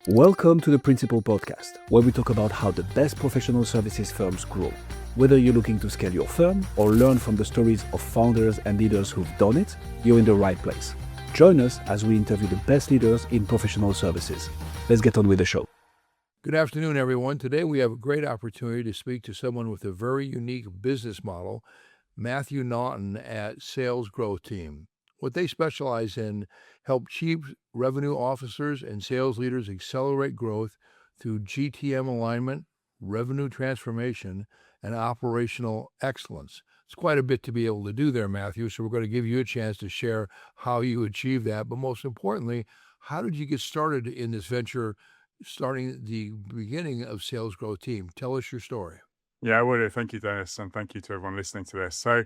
Welcome to the Principal Podcast, where we talk about how the best professional services firms grow. Whether you're looking to scale your firm or learn from the stories of founders and leaders who've done it, you're in the right place. Join us as we interview the best leaders in professional services. Let's get on with the show. Good afternoon, everyone. Today we have a great opportunity to speak to someone with a very unique business model, Matthew Naunton at Sales Growth Team. What they specialize in help chief revenue officers and sales leaders accelerate growth through GTM alignment, revenue transformation, and operational excellence. It's quite a bit to be able to do there, Matthew, so we're going to give you a chance to share how you achieve that. But most importantly, how did you get started in this venture, starting the beginning of Sales Growth Team? Tell us your story. Yeah, I would. Thank you, Dennis, and thank you to everyone listening to this. So,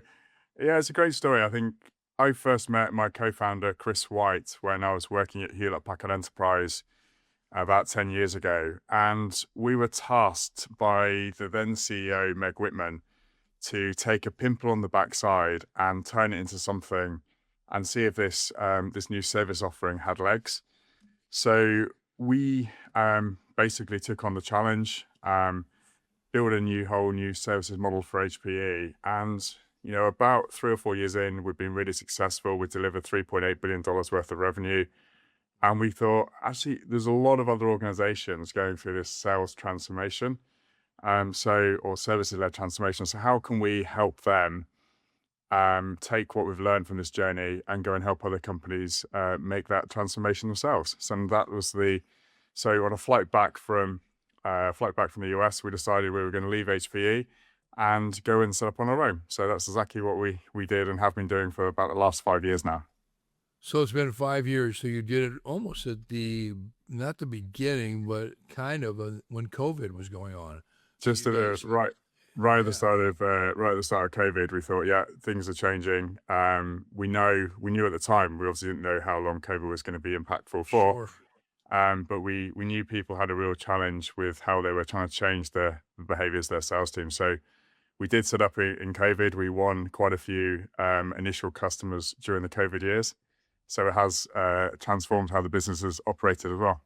yeah, it's a great story. I think I first met my co-founder, Chris White, when I was working at Hewlett-Packard Enterprise about 10 years ago. And we were tasked by the then CEO, Meg Whitman, to take a pimple on the backside and turn it into something and see if this new service offering had legs. So we basically took on the challenge, built a whole new services model for HPE. And about 3 or 4 years in, we've been really successful. We delivered $3.8 billion worth of revenue. And we thought, actually, there's a lot of other organizations going through this sales transformation, or services-led transformation. So how can we help them take what we've learned from this journey and go and help other companies make that transformation themselves? So that was so on a flight back from the US, we decided we were going to leave HPE and go and set up on our own. So that's exactly what we did and have been doing for about the last 5 years now. So it's been 5 years. So you did it almost at not the beginning, but kind of when COVID was going on. Just at the start of COVID, we thought, yeah, things are changing. We knew at the time, we obviously didn't know how long COVID was going to be impactful for. Sure. But we knew people had a real challenge with how they were trying to change the behaviors of their sales team. So we did set up in COVID. We won quite a few initial customers during the COVID years. So it has transformed how the business has operated as well.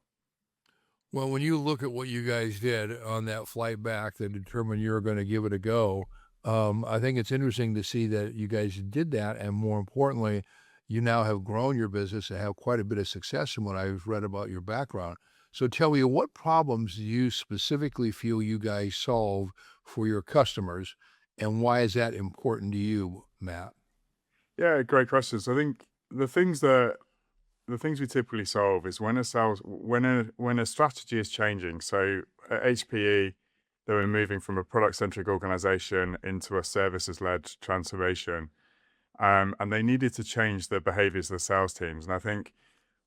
Well, when you look at what you guys did on that flight back that determined you were going to give it a go, I think it's interesting to see that you guys did that. And more importantly, you now have grown your business and have quite a bit of success from what I've read about your background. So tell me, what problems do you specifically feel you guys solve for your customers, and why is that important to you, Matt? Yeah, great questions. I think the things we typically solve is when a strategy is changing. So at HPE, they were moving from a product-centric organization into a services-led transformation. And they needed to change the behaviors of the sales teams. And I think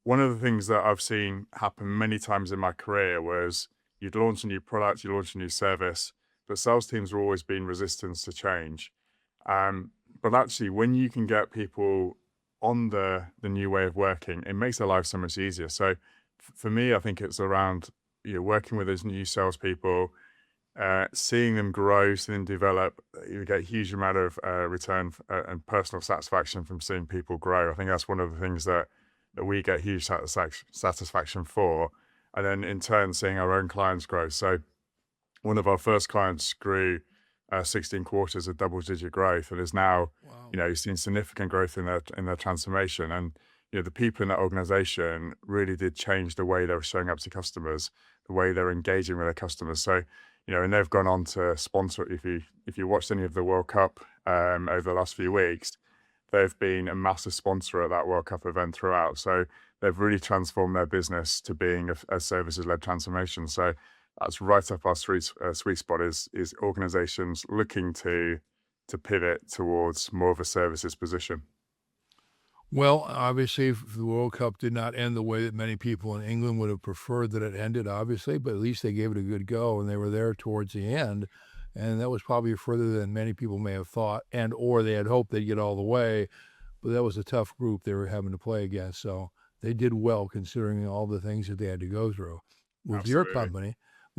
one of the things that I've seen happen many times in my career was you'd launch a new product, you launch a new service, but sales teams were always being resistant to change. But actually, when you can get people on the new way of working, it makes their life so much easier. So for me, I think it's around working with those new salespeople, seeing them grow, seeing them develop. You get a huge amount of return and personal satisfaction from seeing people grow. I think that's one of the things that we get huge satisfaction for. And then in turn, seeing our own clients grow. So one of our first clients grew 16 quarters of double-digit growth and is now, seeing significant growth in their transformation. And the people in that organization really did change the way they were showing up to customers, the way they're engaging with their customers. So and they've gone on to sponsor. If you watched any of the World Cup over the last few weeks, they've been a massive sponsor at that World Cup event throughout. So they've really transformed their business to being a services-led transformation. So that's right up our sweet spot is organizations looking to pivot towards more of a services position. Well, obviously, the World Cup did not end the way that many people in England would have preferred that it ended, obviously, but at least they gave it a good go, and they were there towards the end. And that was probably further than many people may have thought, or they had hoped they'd get all the way. But that was a tough group they were having to play against. So they did well considering all the things that they had to go through. With Absolutely.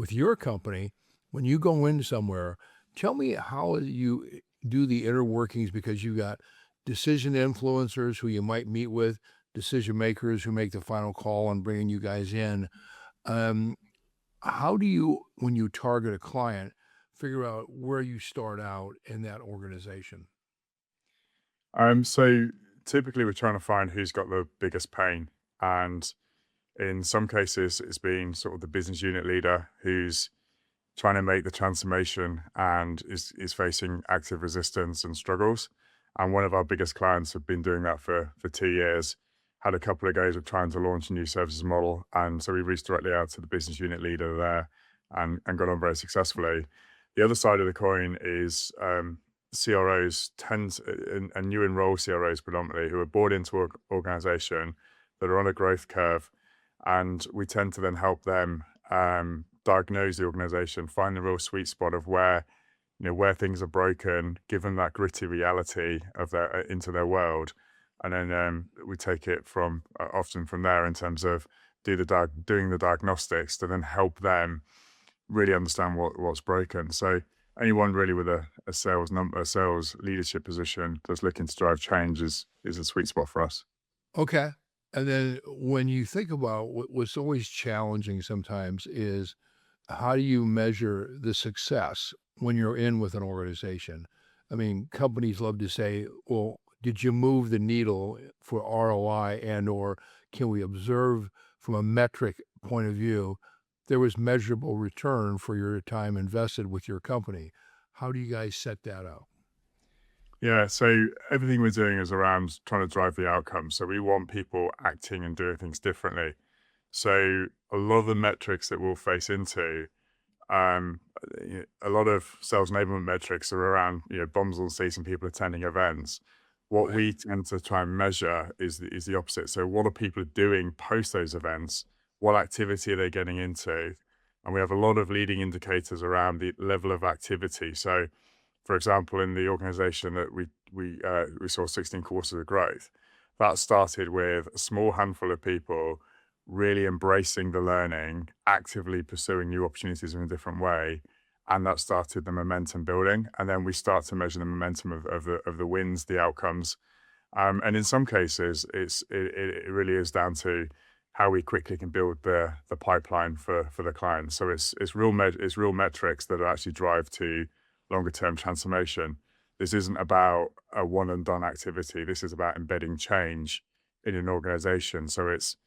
your company, when you go in somewhere, tell me how you do the inner workings, because you got decision influencers who you might meet with, decision makers who make the final call on bringing you guys in. Um, how do you, when you target a client, figure out where you start out in that organization? So typically we're trying to find who's got the biggest pain, and in some cases it's been sort of the business unit leader who's trying to make the transformation and is facing active resistance and struggles. And one of our biggest clients have been doing that for 2 years. Had a couple of goes of trying to launch a new services model, and so we reached directly out to the business unit leader there, and got on very successfully. The other side of the coin is CROs and new enroll CROs predominantly who are bought into organization that are on a growth curve, and we tend to then help them diagnose the organization, find the real sweet spot of where things are broken, give them that gritty reality of their into their world, and then we take it from often from there in terms of doing the diagnostics to then help them really understand what's broken. So anyone really with a sales leadership position that's looking to drive change is a sweet spot for us. Okay. And then when you think about what's always challenging sometimes is how do you measure the success when you're in with an organization? I mean, companies love to say, well, did you move the needle for ROI and or can we observe from a metric point of view there was measurable return for your time invested with your company? How do you guys set that out? Yeah, so everything we're doing is around trying to drive the outcome. So we want people acting and doing things differently. So a lot of the metrics that we'll face into, a lot of sales enablement metrics are around bums on seats and people attending events. What Right. we tend to try and measure is the opposite. So what are people doing post those events? What activity are they getting into? And we have a lot of leading indicators around the level of activity. So for example, in the organization that we saw 16 quarters of growth, that started with a small handful of people really embracing the learning, actively pursuing new opportunities in a different way, and that started the momentum building. And then we start to measure the momentum of the wins, the outcomes, and in some cases, it really is down to how we quickly can build the pipeline for the client. So it's real metrics that actually drive to longer term transformation. This isn't about a one and done activity. This is about embedding change in an organization. So it's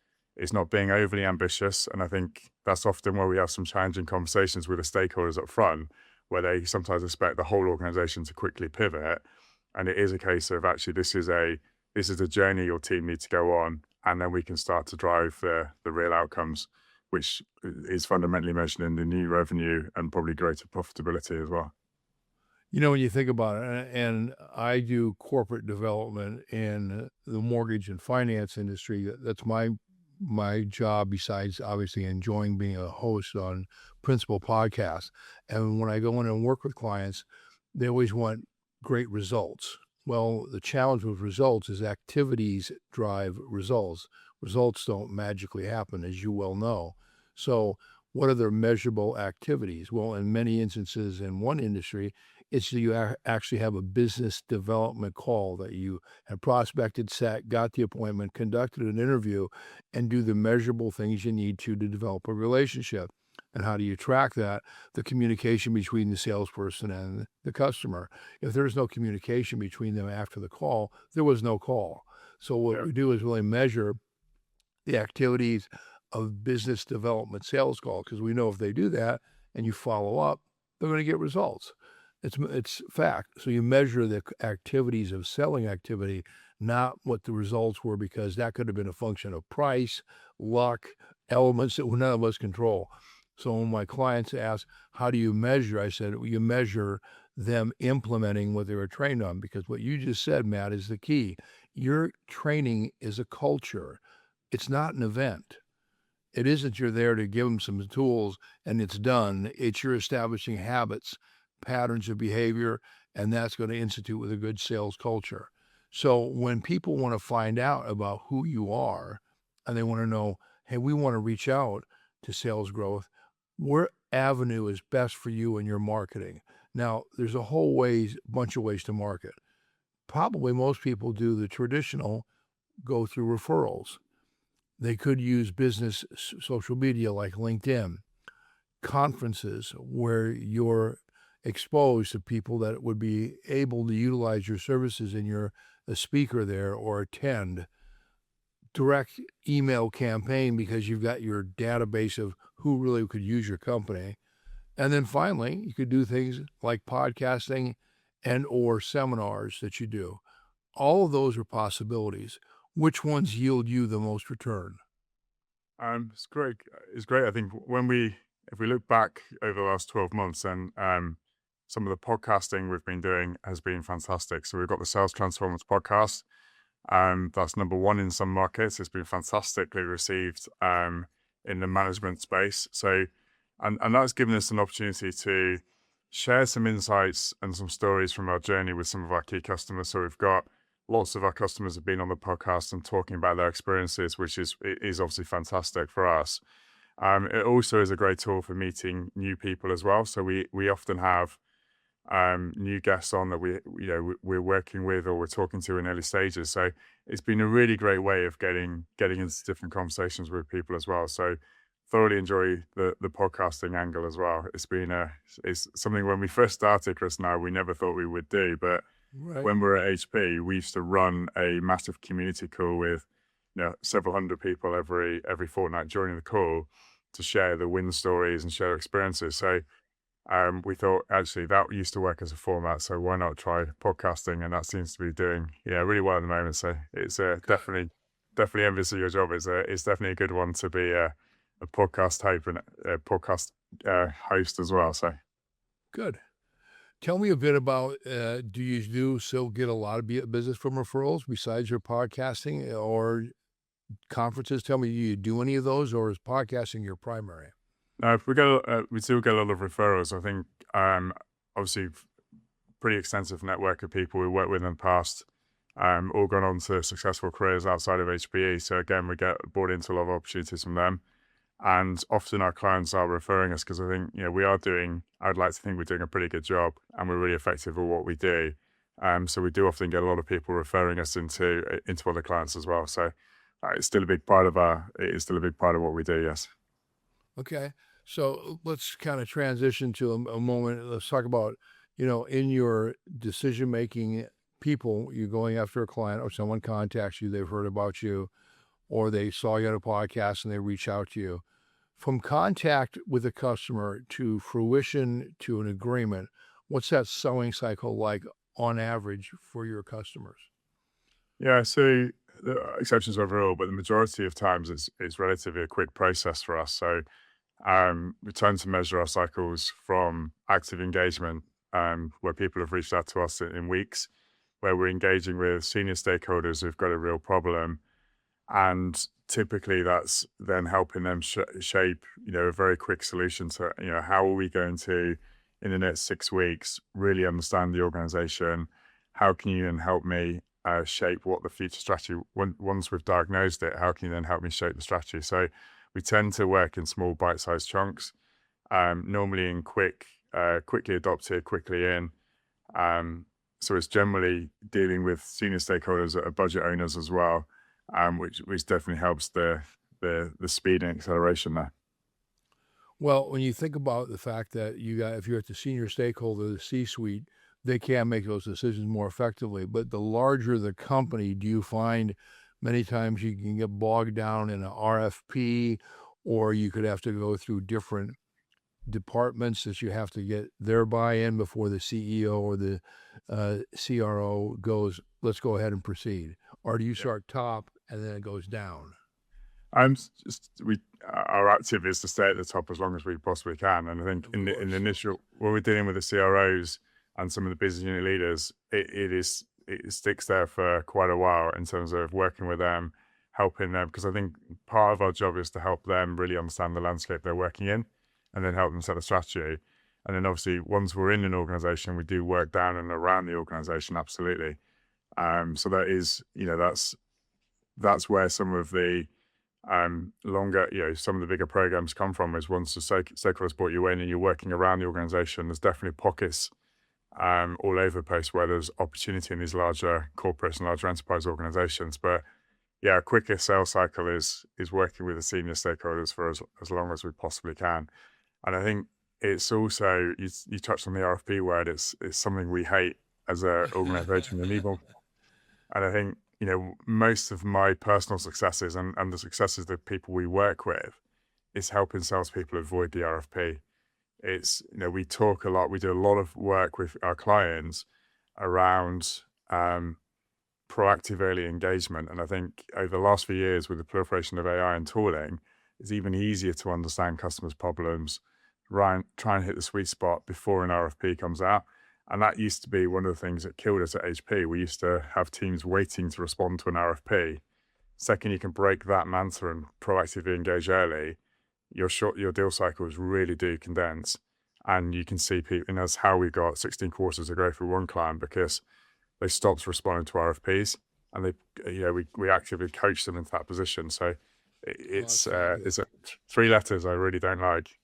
not being overly ambitious. And I think that's often where we have some challenging conversations with the stakeholders up front, where they sometimes expect the whole organization to quickly pivot. And it is a case of actually this is a journey your team needs to go on, and then we can start to drive the real outcomes, which is fundamentally measured in the new revenue and probably greater profitability as well. You know, when you think about it, and I do corporate development in the mortgage and finance industry. That's my job. Besides, obviously, enjoying being a host on Principal Podcasts. And when I go in and work with clients, they always want great results. Well, the challenge with results is activities drive results. Results don't magically happen, as you well know. So, what are the measurable activities? Well, in many instances, in one industry, it's you actually have a business development call that you have prospected, sat, got the appointment, conducted an interview, and do the measurable things you need to develop a relationship. And how do you track that? The communication between the salesperson and the customer. If there's no communication between them after the call, there was no call. So what Yeah. we do is really measure the activities of business development sales call because we know if they do that and you follow up, they're going to get results. It's fact. So you measure the activities of selling activity, not what the results were, because that could have been a function of price, luck, elements that none of us control. So when my clients ask, "How do you measure?" I said, "Well, you measure them implementing what they were trained on," because what you just said, Matt, is the key. Your training is a culture. It's not an event. It isn't you're there to give them some tools and it's done. It's you're establishing habits, patterns of behavior, and that's going to institute with a good sales culture. So when people want to find out about who you are and they want to know, hey, we want to reach out to sales growth, what avenue is best for you in your marketing? Now, there's a bunch of ways to market. Probably most people do the traditional, go through referrals. They could use business social media like LinkedIn, conferences where you're exposed to people that would be able to utilize your services and you're a speaker there or attend. Direct email campaign because you've got your database of who really could use your company. And then finally, you could do things like podcasting and or seminars that you do. All of those are possibilities. Which ones yield you the most return? It's great. It's great. I think if we look back over the last 12 months, and some of the podcasting we've been doing has been fantastic. So we've got the Sales Transformers podcast. That's number one in some markets. It's been fantastically received in the management space. So, and that's given us an opportunity to share some insights and some stories from our journey with some of our key customers. So we've got lots of our customers have been on the podcast and talking about their experiences, which is obviously fantastic for us. It also is a great tool for meeting new people as well. So we often have new guests on that we're working with or we're talking to in early stages. So it's been a really great way of getting into different conversations with people as well. So thoroughly enjoy the podcasting angle as well. It's something when we first started, Chris and I, we never thought we would do, but Right. when we were at HP, we used to run a massive community call with several hundred people every fortnight joining the call to share the win stories and share experiences. So we thought actually that used to work as a format, so why not try podcasting? And that seems to be doing really well at the moment. So it's definitely envious of your job. It's definitely a good one to be a podcast type and a podcast host as well. So Good. Tell me a bit about, do you still get a lot of business from referrals besides your podcasting or conferences? Tell me, do you do any of those, or is podcasting your primary? we still get a lot of referrals. I think obviously pretty extensive network of people we worked with in the past, all gone on to successful careers outside of HPE. So again, we get brought into a lot of opportunities from them. And often our clients are referring us because I think, I'd like to think we're doing a pretty good job and we're really effective at what we do. So we do often get a lot of people referring us into other clients as well. So it's still a big part of what we do. Yes. Okay. So let's kind of transition to a moment. Let's talk about, in your decision-making people, you're going after a client or someone contacts you, they've heard about you, or they saw you on a podcast and they reach out to you. From contact with a customer to fruition to an agreement, what's that selling cycle like on average for your customers? Yeah. So there are exceptions overall, but the majority of times it's relatively a quick process for us. So we tend to measure our cycles from active engagement, where people have reached out to us in weeks, where we're engaging with senior stakeholders who've got a real problem. And typically that's then helping them shape, a very quick solution to, how are we going to, in the next 6 weeks, really understand the organization? How can you then help me shape what the future strategy, once we've diagnosed it, how can you then help me shape the strategy? So we tend to work in small bite-sized chunks, normally in quickly adopted, quickly in. So it's generally dealing with senior stakeholders that are budget owners as well, which definitely helps the speed and acceleration there. Well, when you think about the fact that if you're at the senior stakeholder, the C-suite, they can make those decisions more effectively. But the larger the company, do you find many times you can get bogged down in an RFP, or you could have to go through different departments that you have to get their buy-in before the CEO or the CRO goes, let's go ahead and proceed? Or do you start top and then it goes down? Our active is to stay at the top as long as we possibly can. And I think in the initial, when we're dealing with the CROs and some of the business unit leaders, it sticks there for quite a while in terms of working with them, helping them, because I think part of our job is to help them really understand the landscape they're working in and then help them set a strategy. And then obviously once we're in an organization, we do work down and around the organization, absolutely. So that is, that's where some of the longer, some of the bigger programs come from, is once the stakeholders brought you in and you're working around the organization, there's definitely pockets all over the place where there's opportunity in these larger corporates and larger enterprise organizations. But yeah, a quicker sales cycle is working with the senior stakeholders for as long as we possibly can. And I think it's also, you touched on the RFP word, it's something we hate as an organization. And I think, most of my personal successes and the successes of the people we work with is helping salespeople avoid the RFP. It's, we talk a lot, we do a lot of work with our clients around proactive early engagement. And I think over the last few years, with the proliferation of AI and tooling, it's even easier to understand customers' problems, try and hit the sweet spot before an RFP comes out. And that used to be one of the things that killed us at HP. We used to have teams waiting to respond to an RFP. Second, you can break that mantra and proactively engage early, your deal cycles really do condense. And you can see people, and that's how we got 16 quarters of growth for one client, because they stopped responding to RFPs, and we actively coached them into that position. So it's 3 letters I really don't like.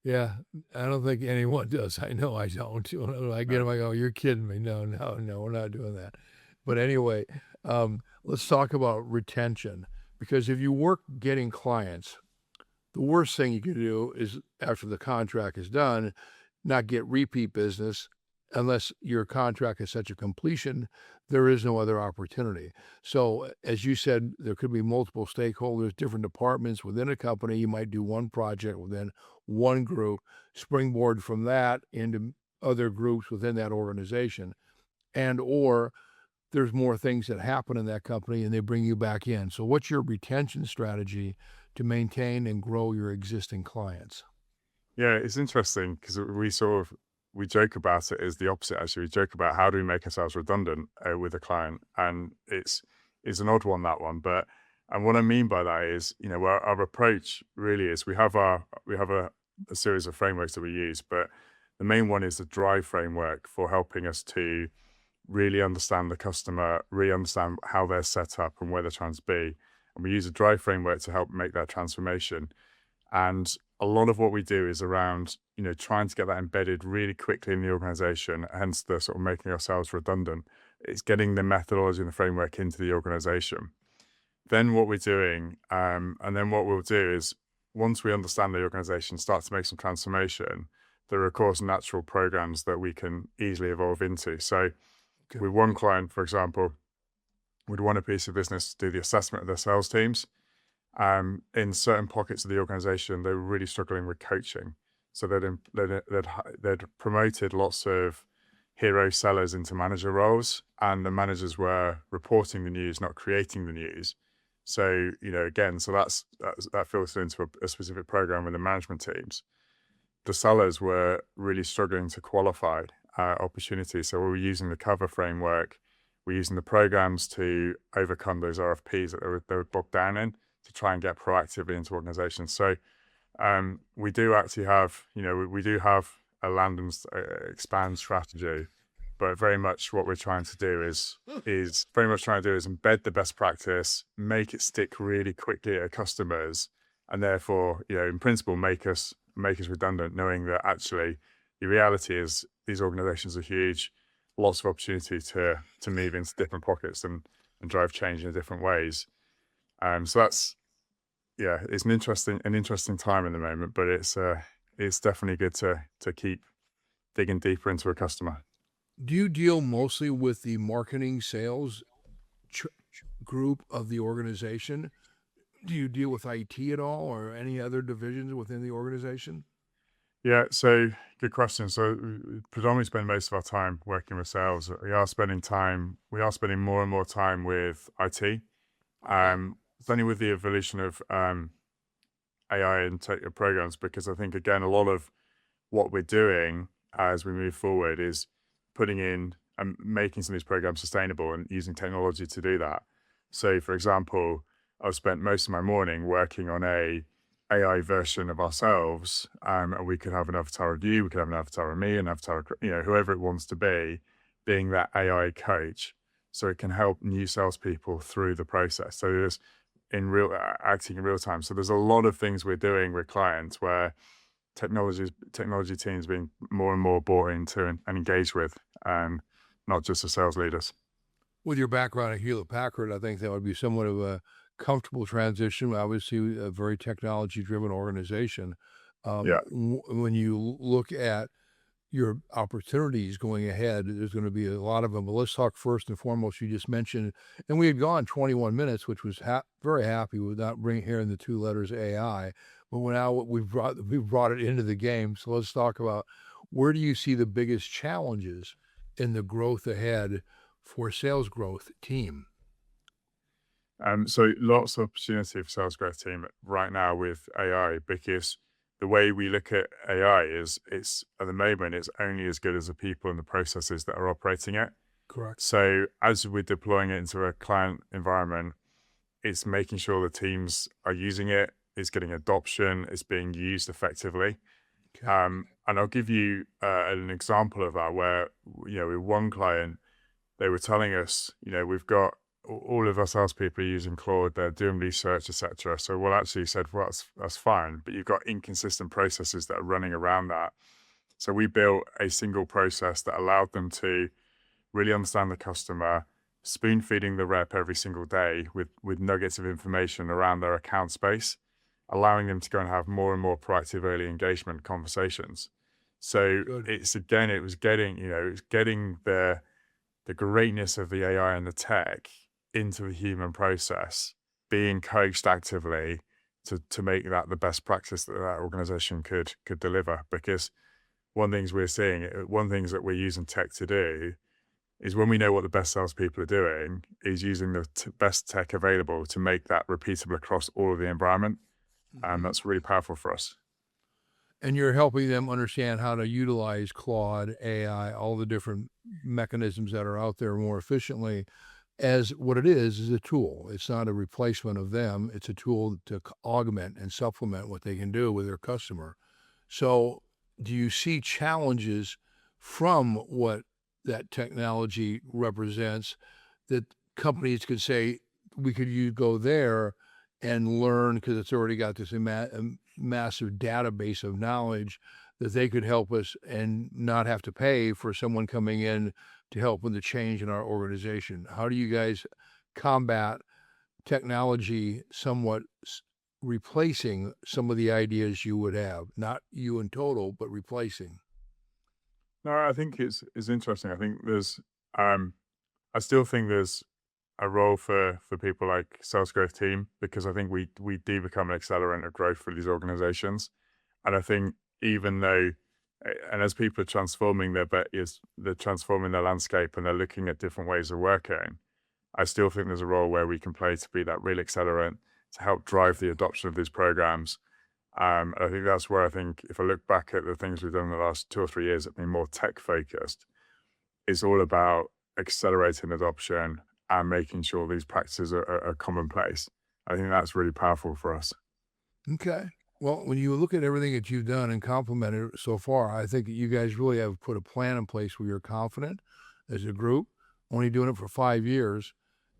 Yeah, I don't think anyone does. I know I don't. When I get them, I go, "You're kidding me." No, we're not doing that. But anyway, let's talk about retention, because if you work getting clients, the worst thing you can do is, after the contract is done, not get repeat business. Unless your contract is such a completion, there is no other opportunity. So as you said, there could be multiple stakeholders, different departments within a company. You might do one project within one group, springboard from that into other groups within that organization. Or there's more things that happen in that company and they bring you back in. So what's your retention strategy to maintain and grow your existing clients? Yeah, it's interesting because we joke about it as the opposite. Actually, we joke about how do we make ourselves redundant with a client, and it's an odd one, that one. And what I mean by that is, our approach really is we have a series of frameworks that we use, but the main one is the drive framework for helping us to really understand the customer, really understand how they're set up and where they're trying to be. And we use a drive framework to help make that transformation. And a lot of what we do is around, trying to get that embedded really quickly in the organization, hence the sort of making ourselves redundant. It's getting the methodology and the framework into the organization. Then what we're doing, and then what we'll do is, once we understand the organization, start to make some transformation, there are, of course, natural programs that we can easily evolve into. So with one client, for example, we'd want a piece of business to do the assessment of their sales teams. In certain pockets of the organization, they were really struggling with coaching. So they'd promoted lots of hero sellers into manager roles, and the managers were reporting the news, not creating the news. So, again, that filters into a specific program with the management teams. The sellers were really struggling to qualify opportunities. So we were using the cover framework. We're using the programs to overcome those RFPs that they were bogged down in, to try and get proactively into organizations. So we do actually have, we do have a land and expand strategy, but very much what we're trying to do is embed the best practice, make it stick really quickly at customers, and therefore, in principle, make us redundant, knowing that actually the reality is these organizations are huge, lots of opportunity to move into different pockets and drive change in different ways. So that's, it's an interesting time in the moment, but it's definitely good to keep digging deeper into a customer. Do you deal mostly with the marketing sales group of the organization? Do you deal with IT at all, or any other divisions within the organization? Yeah, so good question. So we predominantly spend most of our time working with sales. We are spending more and more time with IT. It's only with the evolution of AI and tech programs, because I think, again, a lot of what we're doing as we move forward is putting in and making some of these programs sustainable and using technology to do that. So, for example, I've spent most of my morning working on a AI version of ourselves, and we could have an avatar of you, we could have an avatar of me, an avatar of, whoever it wants to be, being that AI coach, so it can help new salespeople through the process. So there's acting in real time. So there's a lot of things we're doing with clients where technology teams being more and more bought into and engaged with, not just the sales leaders. With your background at Hewlett-Packard, I think that would be somewhat of a comfortable transition. Obviously, a very technology-driven organization. Yeah. When you look at your opportunities going ahead, there's going to be a lot of them. But let's talk first and foremost. You just mentioned, and we had gone 21 minutes, which was very happy with not hearing the two letters AI. But now we've brought it into the game. So let's talk about, where do you see the biggest challenges in the growth ahead for sales growth team? So lots of opportunity for sales growth team right now with AI, because the way we look at AI is it's at the moment it's only as good as the people and the processes that are operating it. Correct. So as we're deploying it into a client environment, it's making sure the teams are using it, it's getting adoption, it's being used effectively. Okay. And I'll give you an example of that where, with one client, they were telling us, we've got all of our salespeople are using Claude, they're doing research, etc. So we'll actually said, well, that's fine, but you've got inconsistent processes that are running around that. So we built a single process that allowed them to really understand the customer, spoon feeding the rep every single day with nuggets of information around their account space, allowing them to go and have more and more proactive early engagement conversations. So Good. it was getting the greatness of the AI and the tech into the human process, being coached actively to make that the best practice that organization could deliver. Because one things that we're using tech to do is, when we know what the best salespeople are doing, is using the best tech available to make that repeatable across all of the environment. And that's really powerful for us. And you're helping them understand how to utilize Claude, AI, all the different mechanisms that are out there more efficiently, as what it is a tool. It's not a replacement of them. It's a tool to augment and supplement what they can do with their customer. So do you see challenges from what that technology represents that companies could say, we could go there and learn, because it's already got this massive database of knowledge, that they could help us and not have to pay for someone coming in to help with the change in our organization? How do you guys combat technology somewhat replacing some of the ideas you would have? Not you in total, but replacing. No, I think it's interesting. I think I still think there's a role for people like sales growth team, because I think we do become an accelerant of growth for these organizations. And I think even though, and as people are transforming they're transforming their landscape and they're looking at different ways of working, I still think there's a role where we can play to be that real accelerant to help drive the adoption of these programs. And I think that's where, I think if I look back at the things we've done in the last 2 or 3 years that have been more tech focused, it's all about accelerating adoption and making sure these practices are commonplace. I think that's really powerful for us. Okay. Well, when you look at everything that you've done and complimented it so far, I think that you guys really have put a plan in place where you're confident as a group, only doing it for 5 years,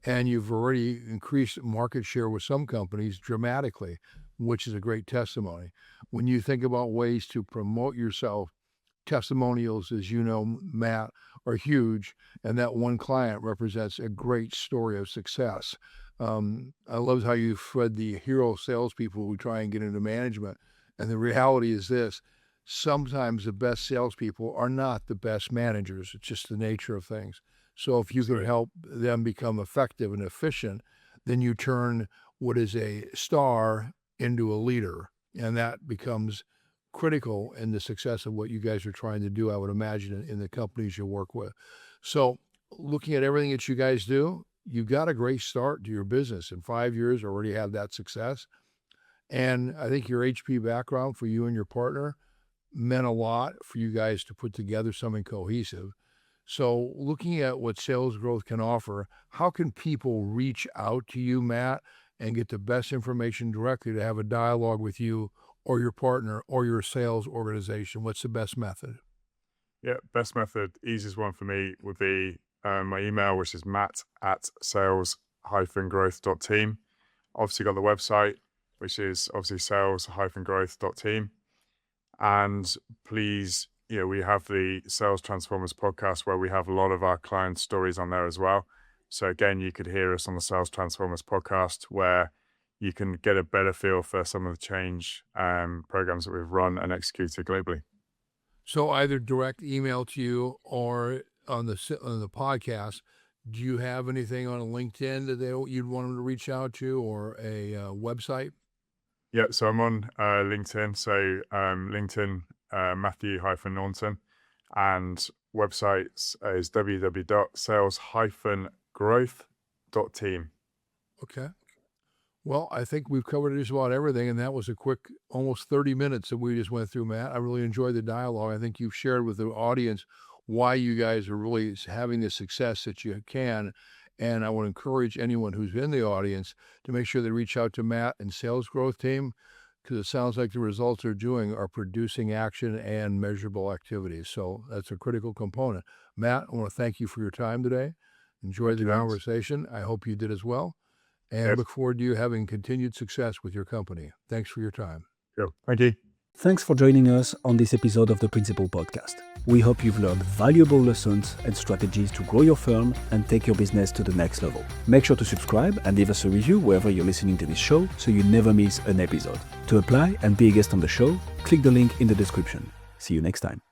and you've already increased market share with some companies dramatically, which is a great testimony. When you think about ways to promote yourself, testimonials, as you know, Matt, are huge, and that one client represents a great story of success. I love how you fed the hero salespeople who try and get into management. And the reality is this: sometimes the best salespeople are not the best managers. It's just the nature of things. So if you can help them become effective and efficient, then you turn what is a star into a leader. And that becomes critical in the success of what you guys are trying to do, I would imagine, in the companies you work with. So looking at everything that you guys do, you've got a great start to your business. In 5 years, already have that success. And I think your HP background for you and your partner meant a lot for you guys to put together something cohesive. So looking at what sales growth can offer, how can people reach out to you, Matt, and get the best information directly to have a dialogue with you or your partner or your sales organization? What's the best method? Yeah, best method, easiest one for me would be my email, which is matt@sales-growth.team. Obviously got the website, which is obviously sales-growth.team. And please, we have the Sales Transformers podcast where we have a lot of our client stories on there as well. So again, you could hear us on the Sales Transformers podcast, where you can get a better feel for some of the change programs that we've run and executed globally. So either direct email to you or on the podcast. Do you have anything on LinkedIn that you'd want them to reach out to, or a website? Yeah, so I'm on LinkedIn. So LinkedIn, Matthew Naunton, and websites is www.sales-growth.team. Okay. Well, I think we've covered just about everything, and that was a quick, almost 30 minutes that we just went through, Matt. I really enjoyed the dialogue. I think you've shared with the audience why you guys are really having the success that you can. And I would encourage anyone who's in the audience to make sure they reach out to Matt and Sales Growth Team, because it sounds like the results they're doing are producing action and measurable activities. So that's a critical component. Matt, I want to thank you for your time today. Enjoyed the conversation. I hope you did as well. And look forward to you having continued success with your company. Thanks for your time. Sure. Thank you. Thanks for joining us on this episode of the Principal Podcast. We hope you've learned valuable lessons and strategies to grow your firm and take your business to the next level. Make sure to subscribe and leave us a review wherever you're listening to this show so you never miss an episode. To apply and be a guest on the show, click the link in the description. See you next time.